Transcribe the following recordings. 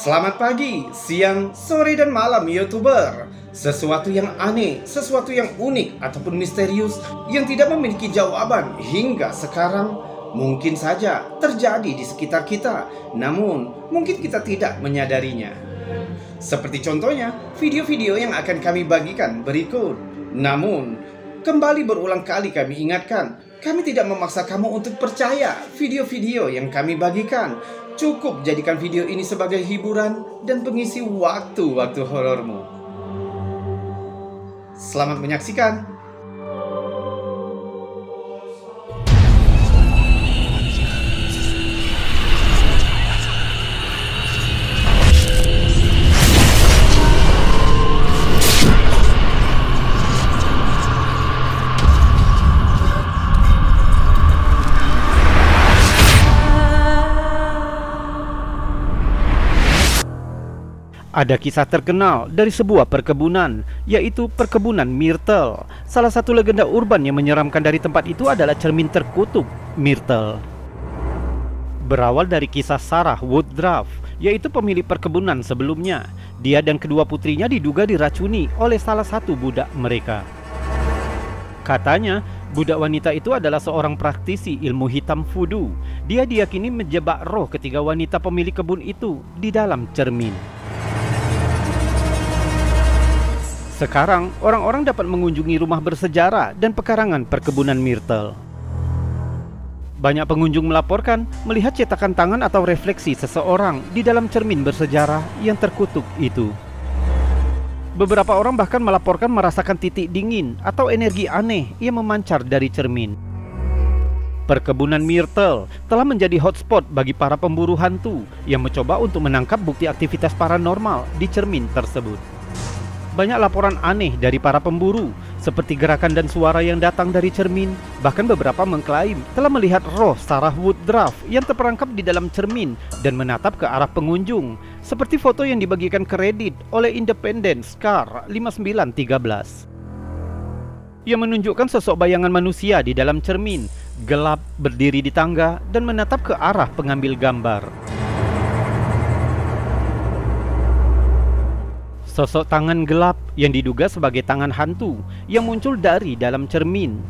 Selamat pagi, siang, sore, dan malam YouTuber. Sesuatu yang aneh, sesuatu yang unik ataupun misterius yang tidak memiliki jawaban hingga sekarang mungkin saja terjadi di sekitar kita, namun mungkin kita tidak menyadarinya. Seperti contohnya video-video yang akan kami bagikan berikut. Namun kembali berulang kali kami ingatkan, kami tidak memaksa kamu untuk percaya video-video yang kami bagikan. Cukup jadikan video ini sebagai hiburan dan pengisi waktu-waktu horormu. Selamat menyaksikan. Ada kisah terkenal dari sebuah perkebunan, yaitu perkebunan Myrtle. Salah satu legenda urban yang menyeramkan dari tempat itu adalah cermin terkutuk Myrtle. Berawal dari kisah Sarah Woodruff, yaitu pemilik perkebunan sebelumnya. Dia dan kedua putrinya diduga diracuni oleh salah satu budak mereka. Katanya, budak wanita itu adalah seorang praktisi ilmu hitam voodoo. Dia diyakini menjebak roh ketiga wanita pemilik kebun itu di dalam cermin. Sekarang, orang-orang dapat mengunjungi rumah bersejarah dan pekarangan perkebunan Myrtle. Banyak pengunjung melaporkan melihat cetakan tangan atau refleksi seseorang di dalam cermin bersejarah yang terkutuk itu. Beberapa orang bahkan melaporkan merasakan titik dingin atau energi aneh yang memancar dari cermin. Perkebunan Myrtle telah menjadi hotspot bagi para pemburu hantu yang mencoba untuk menangkap bukti aktivitas paranormal di cermin tersebut. Banyak laporan aneh dari para pemburu, seperti gerakan dan suara yang datang dari cermin. Bahkan beberapa mengklaim telah melihat roh Sarah Woodruff yang terperangkap di dalam cermin dan menatap ke arah pengunjung, seperti foto yang dibagikan ke Reddit oleh Independent Scar 5913, yang menunjukkan sosok bayangan manusia di dalam cermin, gelap, berdiri di tangga, dan menatap ke arah pengambil gambar. Sosok tangan gelap yang diduga sebagai tangan hantu yang muncul dari dalam cermin,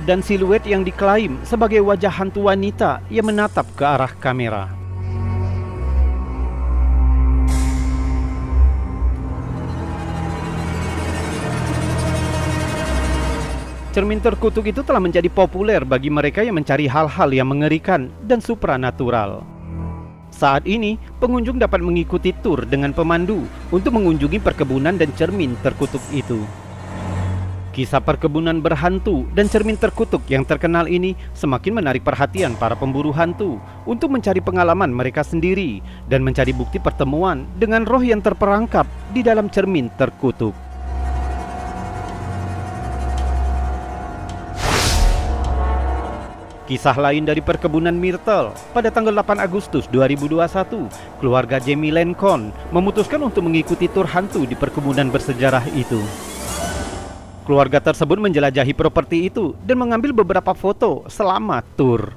dan siluet yang diklaim sebagai wajah hantu wanita yang menatap ke arah kamera. Cermin terkutuk itu telah menjadi populer bagi mereka yang mencari hal-hal yang mengerikan dan supranatural. Saat ini, pengunjung dapat mengikuti tur dengan pemandu untuk mengunjungi perkebunan dan cermin terkutuk itu. Kisah perkebunan berhantu dan cermin terkutuk yang terkenal ini semakin menarik perhatian para pemburu hantu untuk mencari pengalaman mereka sendiri dan mencari bukti pertemuan dengan roh yang terperangkap di dalam cermin terkutuk. Kisah lain dari perkebunan Myrtle. Pada tanggal 8 Agustus 2021, keluarga Jamie Lancon memutuskan untuk mengikuti tur hantu di perkebunan bersejarah itu. Keluarga tersebut menjelajahi properti itu dan mengambil beberapa foto selama tur.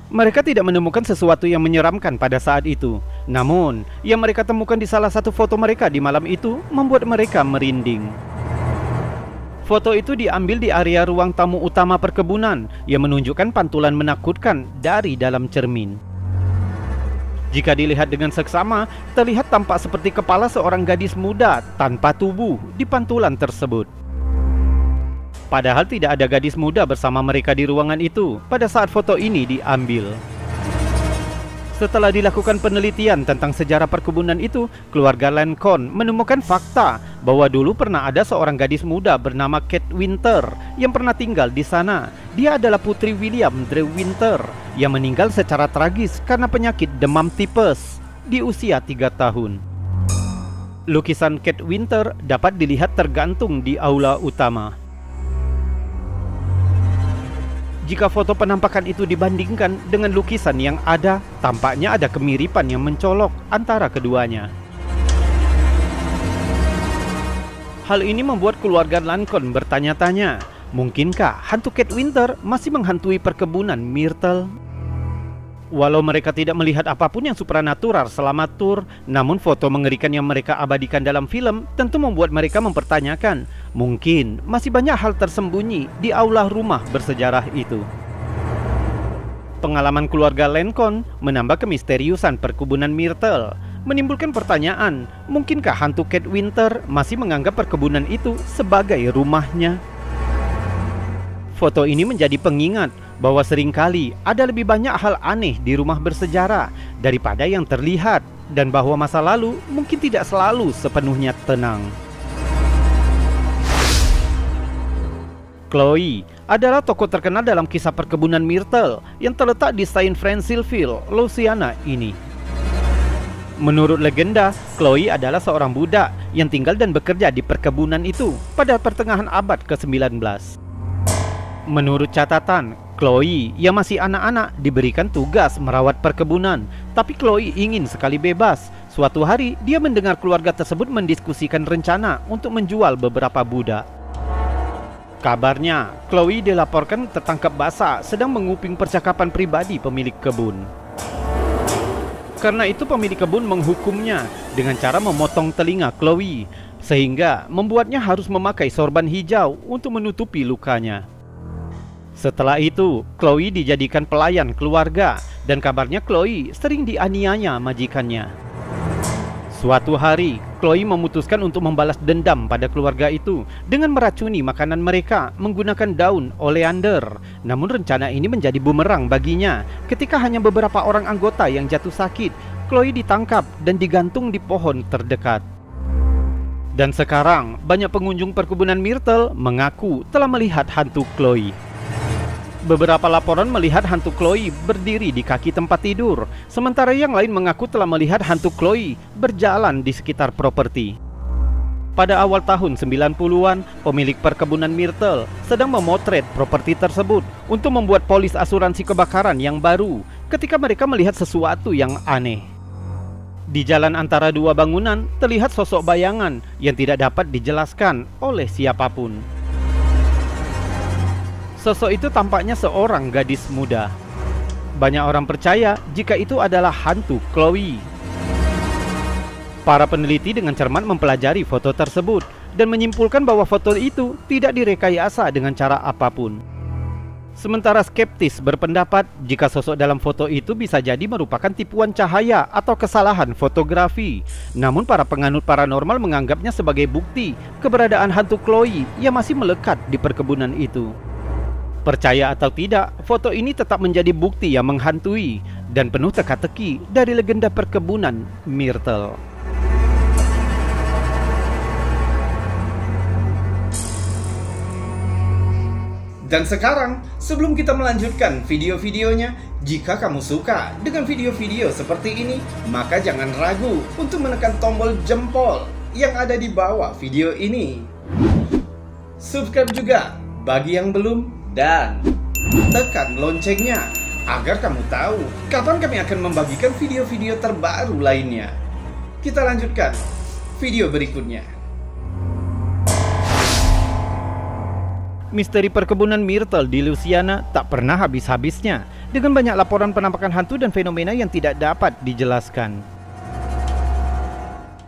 Mereka tidak menemukan sesuatu yang menyeramkan pada saat itu. Namun, yang mereka temukan di salah satu foto mereka di malam itu membuat mereka merinding. Foto itu diambil di area ruang tamu utama perkebunan yang menunjukkan pantulan menakutkan dari dalam cermin. Jika dilihat dengan seksama, terlihat tampak seperti kepala seorang gadis muda tanpa tubuh di pantulan tersebut. Padahal tidak ada gadis muda bersama mereka di ruangan itu pada saat foto ini diambil. Setelah dilakukan penelitian tentang sejarah perkebunan itu, keluarga Lancon menemukan fakta bahwa dulu pernah ada seorang gadis muda bernama Kate Winter yang pernah tinggal di sana. Dia adalah putri William Drew Winter yang meninggal secara tragis karena penyakit demam tipes di usia 3 tahun. Lukisan Kate Winter dapat dilihat tergantung di aula utama. Jika foto penampakan itu dibandingkan dengan lukisan yang ada, tampaknya ada kemiripan yang mencolok antara keduanya. Hal ini membuat keluarga Lancon bertanya-tanya, mungkinkah hantu Kate Winter masih menghantui perkebunan Myrtle? Walau mereka tidak melihat apapun yang supranatural selama tur, namun foto mengerikan yang mereka abadikan dalam film tentu membuat mereka mempertanyakan, mungkin masih banyak hal tersembunyi di aula rumah bersejarah itu. Pengalaman keluarga Lincoln menambah kemisteriusan perkebunan Myrtle, menimbulkan pertanyaan, mungkinkah hantu Kate Winter masih menganggap perkebunan itu sebagai rumahnya? Foto ini menjadi pengingat bahwa seringkali ada lebih banyak hal aneh di rumah bersejarah daripada yang terlihat, dan bahwa masa lalu mungkin tidak selalu sepenuhnya tenang. Chloe adalah tokoh terkenal dalam kisah perkebunan Myrtle yang terletak di Saint Francisville, Louisiana ini. Menurut legenda, Chloe adalah seorang budak yang tinggal dan bekerja di perkebunan itu pada pertengahan abad ke-19. Menurut catatan, Chloe yang masih anak-anak diberikan tugas merawat perkebunan, tapi Chloe ingin sekali bebas. Suatu hari, dia mendengar keluarga tersebut mendiskusikan rencana untuk menjual beberapa budak. Kabarnya, Chloe dilaporkan tertangkap basah sedang menguping percakapan pribadi pemilik kebun. Karena itu pemilik kebun menghukumnya dengan cara memotong telinga Chloe, sehingga membuatnya harus memakai sorban hijau untuk menutupi lukanya. Setelah itu, Chloe dijadikan pelayan keluarga, dan kabarnya Chloe sering dianiaya majikannya. Suatu hari, Chloe memutuskan untuk membalas dendam pada keluarga itu dengan meracuni makanan mereka menggunakan daun oleander. Namun rencana ini menjadi bumerang baginya. Ketika hanya beberapa orang anggota yang jatuh sakit, Chloe ditangkap dan digantung di pohon terdekat. Dan sekarang, banyak pengunjung perkebunan Myrtle mengaku telah melihat hantu Chloe. Beberapa laporan melihat hantu Chloe berdiri di kaki tempat tidur, sementara yang lain mengaku telah melihat hantu Chloe berjalan di sekitar properti. Pada awal tahun 90-an, pemilik perkebunan Myrtle sedang memotret properti tersebut untuk membuat polis asuransi kebakaran yang baru ketika mereka melihat sesuatu yang aneh. Di jalan antara dua bangunan terlihat sosok bayangan yang tidak dapat dijelaskan oleh siapapun. Sosok itu tampaknya seorang gadis muda. Banyak orang percaya jika itu adalah hantu Chloe. Para peneliti dengan cermat mempelajari foto tersebut dan menyimpulkan bahwa foto itu tidak direkayasa dengan cara apapun. Sementara skeptis berpendapat jika sosok dalam foto itu bisa jadi merupakan tipuan cahaya atau kesalahan fotografi. Namun para penganut paranormal menganggapnya sebagai bukti keberadaan hantu Chloe yang masih melekat di perkebunan itu. Percaya atau tidak, foto ini tetap menjadi bukti yang menghantui dan penuh teka-teki dari legenda perkebunan Myrtle. Dan sekarang, sebelum kita melanjutkan video-videonya, jika kamu suka dengan video-video seperti ini, maka jangan ragu untuk menekan tombol jempol yang ada di bawah video ini. Subscribe juga bagi yang belum, dan tekan loncengnya agar kamu tahu kapan kami akan membagikan video-video terbaru lainnya. Kita lanjutkan video berikutnya. Misteri perkebunan Myrtle di Louisiana tak pernah habis-habisnya, dengan banyak laporan penampakan hantu dan fenomena yang tidak dapat dijelaskan.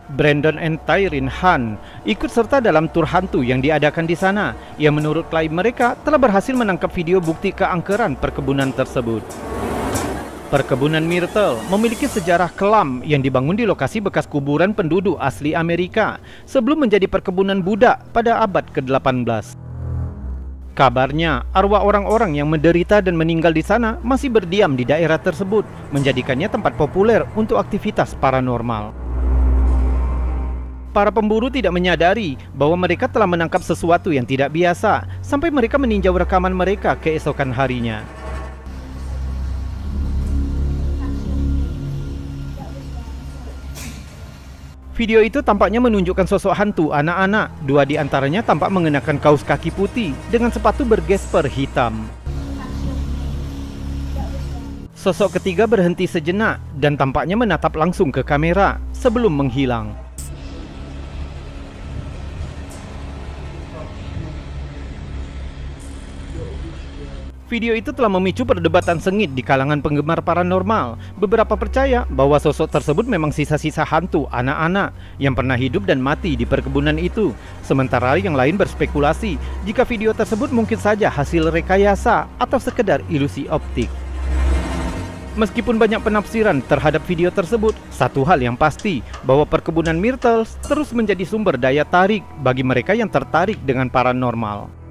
Brandon and Tyreen Hunt ikut serta dalam tur hantu yang diadakan di sana, yang menurut klaim mereka telah berhasil menangkap video bukti keangkeran perkebunan tersebut. Perkebunan Myrtle memiliki sejarah kelam yang dibangun di lokasi bekas kuburan penduduk asli Amerika sebelum menjadi perkebunan budak pada abad ke-18. Kabarnya, arwah orang-orang yang menderita dan meninggal di sana masih berdiam di daerah tersebut, menjadikannya tempat populer untuk aktivitas paranormal. Para pemburu tidak menyadari bahwa mereka telah menangkap sesuatu yang tidak biasa sampai mereka meninjau rekaman mereka keesokan harinya. Video itu tampaknya menunjukkan sosok hantu anak-anak. Dua di antaranya tampak mengenakan kaos kaki putih dengan sepatu bergesper hitam. Sosok ketiga berhenti sejenak dan tampaknya menatap langsung ke kamera sebelum menghilang. Video itu telah memicu perdebatan sengit di kalangan penggemar paranormal. Beberapa percaya bahwa sosok tersebut memang sisa-sisa hantu anak-anak yang pernah hidup dan mati di perkebunan itu. Sementara yang lain berspekulasi jika video tersebut mungkin saja hasil rekayasa atau sekedar ilusi optik. Meskipun banyak penafsiran terhadap video tersebut, satu hal yang pasti bahwa perkebunan Myrtles terus menjadi sumber daya tarik bagi mereka yang tertarik dengan paranormal.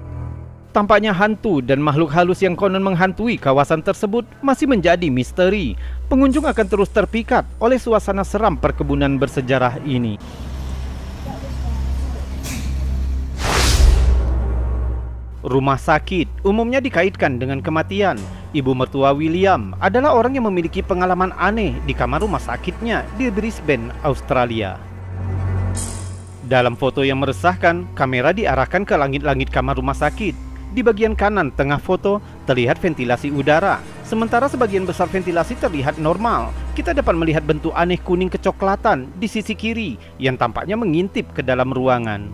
Tampaknya hantu dan makhluk halus yang konon menghantui kawasan tersebut masih menjadi misteri. Pengunjung akan terus terpikat oleh suasana seram perkebunan bersejarah ini. Rumah sakit umumnya dikaitkan dengan kematian. Ibu mertua William adalah orang yang memiliki pengalaman aneh di kamar rumah sakitnya di Brisbane, Australia. Dalam foto yang meresahkan, kamera diarahkan ke langit-langit kamar rumah sakit. Di bagian kanan tengah foto terlihat ventilasi udara, sementara sebagian besar ventilasi terlihat normal. Kita dapat melihat bentuk aneh kuning kecoklatan di sisi kiri yang tampaknya mengintip ke dalam ruangan.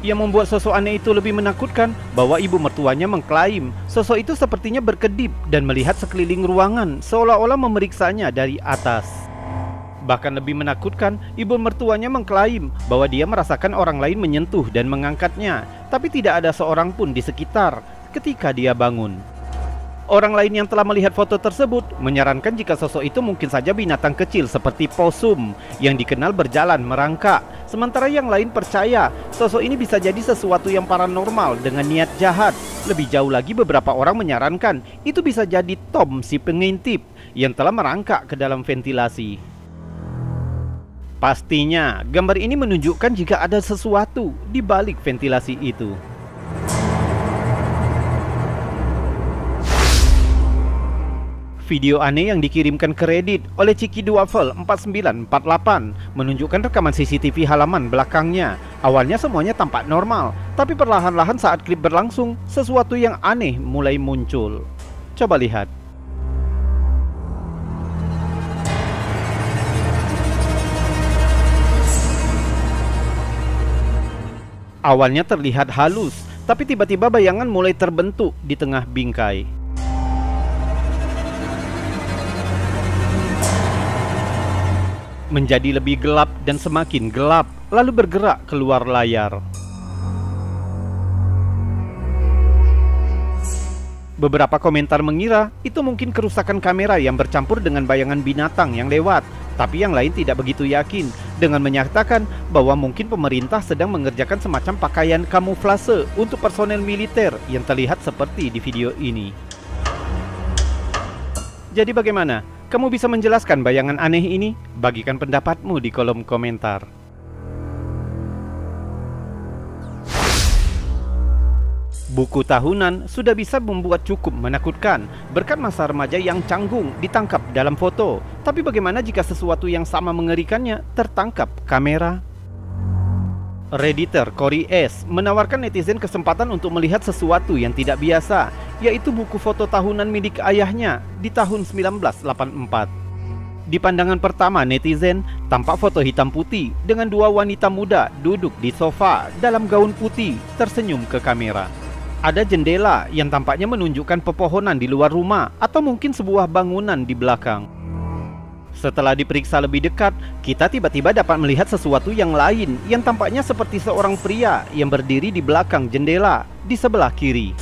Yang membuat sosok aneh itu lebih menakutkan bahwa ibu mertuanya mengklaim sosok itu sepertinya berkedip dan melihat sekeliling ruangan seolah-olah memeriksanya dari atas. Bahkan lebih menakutkan, ibu mertuanya mengklaim bahwa dia merasakan orang lain menyentuh dan mengangkatnya, tapi tidak ada seorang pun di sekitar ketika dia bangun. Orang lain yang telah melihat foto tersebut menyarankan jika sosok itu mungkin saja binatang kecil seperti posum yang dikenal berjalan merangkak. Sementara yang lain percaya sosok ini bisa jadi sesuatu yang paranormal dengan niat jahat. Lebih jauh lagi, beberapa orang menyarankan itu bisa jadi Tom si pengintip yang telah merangkak ke dalam ventilasi. Pastinya, gambar ini menunjukkan jika ada sesuatu di balik ventilasi itu. Video aneh yang dikirimkan ke Reddit oleh Ciki Duavel 4948 menunjukkan rekaman CCTV halaman belakangnya. Awalnya semuanya tampak normal, tapi perlahan-lahan saat klip berlangsung, sesuatu yang aneh mulai muncul. Coba lihat. Awalnya terlihat halus, tapi tiba-tiba bayangan mulai terbentuk di tengah bingkai. Menjadi lebih gelap dan semakin gelap, lalu bergerak keluar layar. Beberapa komentar mengira itu mungkin kerusakan kamera yang bercampur dengan bayangan binatang yang lewat. Tapi yang lain tidak begitu yakin dengan menyatakan bahwa mungkin pemerintah sedang mengerjakan semacam pakaian kamuflase untuk personel militer yang terlihat seperti di video ini. Jadi bagaimana? Kamu bisa menjelaskan bayangan aneh ini? Bagikan pendapatmu di kolom komentar. Buku tahunan sudah bisa membuat cukup menakutkan berkat masa remaja yang canggung ditangkap dalam foto. Tapi bagaimana jika sesuatu yang sama mengerikannya tertangkap kamera? Redditor Corey S. menawarkan netizen kesempatan untuk melihat sesuatu yang tidak biasa, yaitu buku foto tahunan milik ayahnya di tahun 1984. Di pandangan pertama netizen, tampak foto hitam putih dengan dua wanita muda duduk di sofa dalam gaun putih tersenyum ke kamera. Ada jendela yang tampaknya menunjukkan pepohonan di luar rumah atau mungkin sebuah bangunan di belakang. Setelah diperiksa lebih dekat, kita tiba-tiba dapat melihat sesuatu yang lain yang tampaknya seperti seorang pria yang berdiri di belakang jendela di sebelah kiri.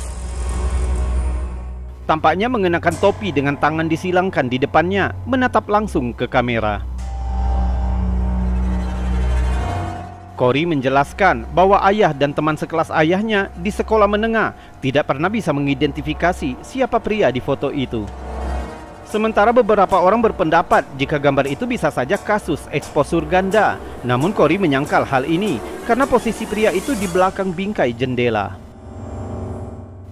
Tampaknya mengenakan topi dengan tangan disilangkan di depannya, menatap langsung ke kamera. Corey menjelaskan bahwa ayah dan teman sekelas ayahnya di sekolah menengah tidak pernah bisa mengidentifikasi siapa pria di foto itu. Sementara beberapa orang berpendapat jika gambar itu bisa saja kasus eksposur ganda. Namun Corey menyangkal hal ini karena posisi pria itu di belakang bingkai jendela.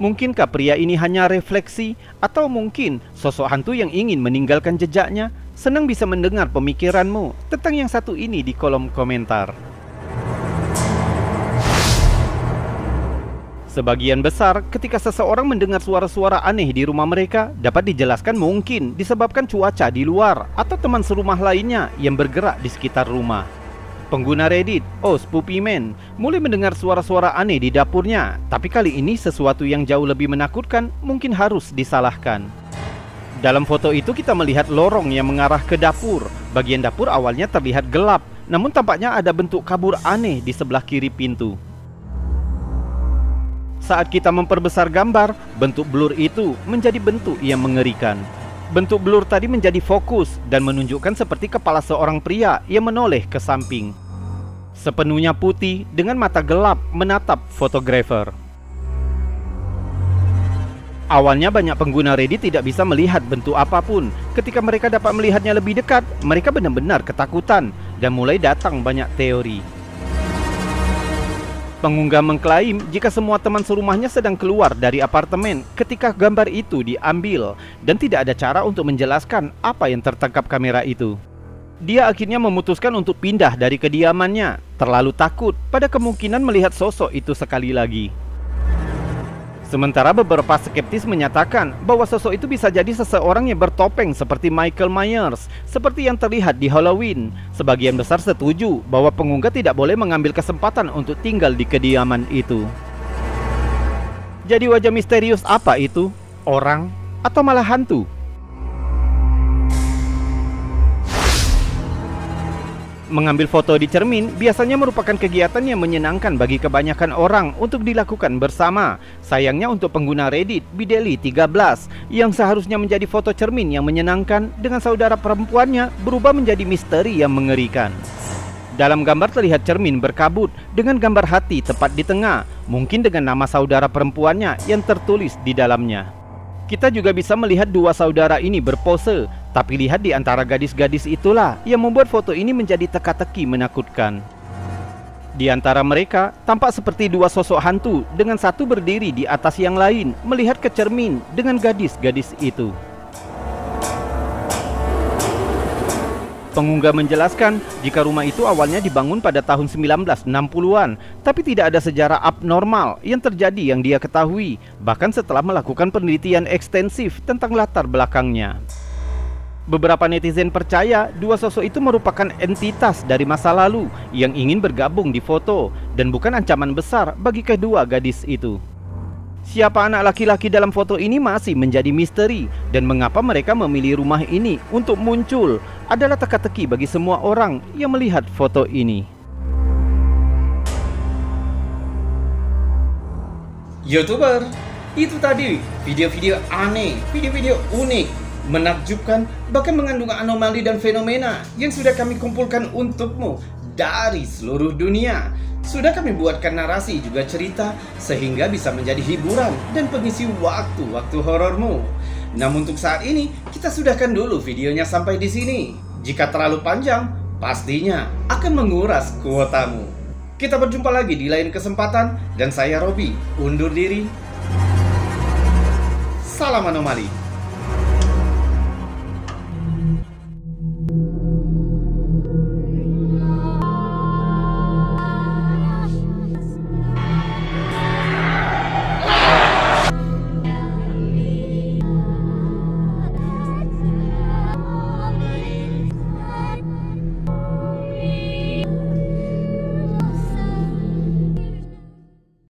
Mungkinkah pria ini hanya refleksi atau mungkin sosok hantu yang ingin meninggalkan jejaknya? Senang bisa mendengar pemikiranmu tentang yang satu ini di kolom komentar. Sebagian besar ketika seseorang mendengar suara-suara aneh di rumah mereka dapat dijelaskan mungkin disebabkan cuaca di luar atau teman serumah lainnya yang bergerak di sekitar rumah. Pengguna Reddit, Spoopyman, mulai mendengar suara-suara aneh di dapurnya. Tapi kali ini sesuatu yang jauh lebih menakutkan mungkin harus disalahkan. Dalam foto itu kita melihat lorong yang mengarah ke dapur. Bagian dapur awalnya terlihat gelap, namun tampaknya ada bentuk kabur aneh di sebelah kiri pintu. Saat kita memperbesar gambar, bentuk blur itu menjadi bentuk yang mengerikan. Bentuk blur tadi menjadi fokus dan menunjukkan seperti kepala seorang pria yang menoleh ke samping. Sepenuhnya putih dengan mata gelap menatap fotografer. Awalnya banyak pengguna Reddit tidak bisa melihat bentuk apapun. Ketika mereka dapat melihatnya lebih dekat, mereka benar-benar ketakutan dan mulai datang banyak teori. Pengunggah mengklaim jika semua teman serumahnya sedang keluar dari apartemen ketika gambar itu diambil dan tidak ada cara untuk menjelaskan apa yang tertangkap kamera itu. Dia akhirnya memutuskan untuk pindah dari kediamannya, terlalu takut pada kemungkinan melihat sosok itu sekali lagi. Sementara beberapa skeptis menyatakan bahwa sosok itu bisa jadi seseorang yang bertopeng seperti Michael Myers, seperti yang terlihat di Halloween. Sebagian besar setuju bahwa pengunggah tidak boleh mengambil kesempatan untuk tinggal di kediaman itu. Jadi wajah misterius apa itu? Orang atau malah hantu? Mengambil foto di cermin biasanya merupakan kegiatan yang menyenangkan bagi kebanyakan orang untuk dilakukan bersama. Sayangnya untuk pengguna Reddit, Bideli13, yang seharusnya menjadi foto cermin yang menyenangkan dengan saudara perempuannya berubah menjadi misteri yang mengerikan. Dalam gambar terlihat cermin berkabut dengan gambar hati tepat di tengah, mungkin dengan nama saudara perempuannya yang tertulis di dalamnya. Kita juga bisa melihat dua saudara ini berpose, tapi lihat di antara gadis-gadis itulah yang membuat foto ini menjadi teka-teki menakutkan. Di antara mereka tampak seperti dua sosok hantu dengan satu berdiri di atas yang lain melihat ke cermin dengan gadis-gadis itu. Pengunggah menjelaskan jika rumah itu awalnya dibangun pada tahun 1960-an, tapi tidak ada sejarah abnormal yang terjadi yang dia ketahui, bahkan setelah melakukan penelitian ekstensif tentang latar belakangnya. Beberapa netizen percaya dua sosok itu merupakan entitas dari masa lalu yang ingin bergabung di foto dan bukan ancaman besar bagi kedua gadis itu. Siapa anak laki-laki dalam foto ini masih menjadi misteri, dan mengapa mereka memilih rumah ini untuk muncul adalah teka-teki bagi semua orang yang melihat foto ini. YouTuber, itu tadi video-video aneh, video-video unik, menakjubkan, bahkan mengandung anomali dan fenomena yang sudah kami kumpulkan untukmu dari seluruh dunia. Sudah kami buatkan narasi juga cerita sehingga bisa menjadi hiburan dan pengisi waktu-waktu horormu. Namun untuk saat ini kita sudahkan dulu videonya sampai di sini. Jika terlalu panjang, pastinya akan menguras kuotamu. Kita berjumpa lagi di lain kesempatan dan saya Robby undur diri. Salam anomali.